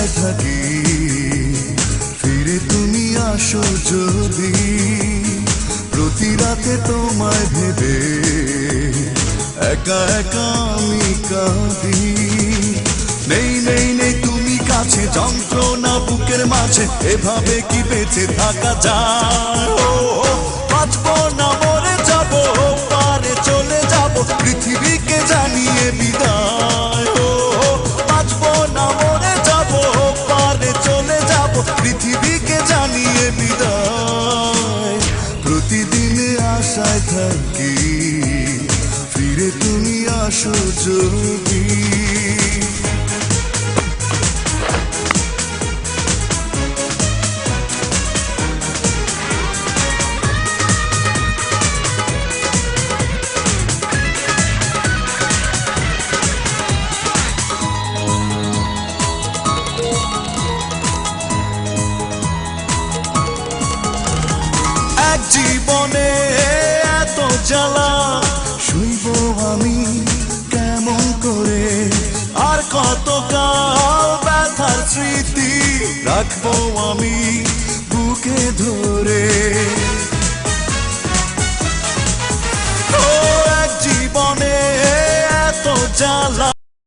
আশায় থাকি ফিরে তুমি আসো যদি প্রতি রাতে তোমায় ভেবে একা একা আমি কাঁদি নেই নেই নেই তুমি কাছে যন্ত্রণা বুকের মাঝে এভাবে কি বেঁচে থাকা যায় বাঁচবো না মরে যাব পারে চলে যাব পৃথিবীকে জানিয়ে বিদায় বাঁচবো না মরে যাব পারে চলে যাব পৃথিবীকে জানিয়ে বিদায় প্রতিদিন আশায় থাকি ফিরে তুমি আসো যদি জীবনে এত জ্বালা শুইব আমি কেমন করে আর কত কাল ব্যথার স্মৃতি রাখবো আমি বুকে ধরে ও এক জীবনে এত জ্বালা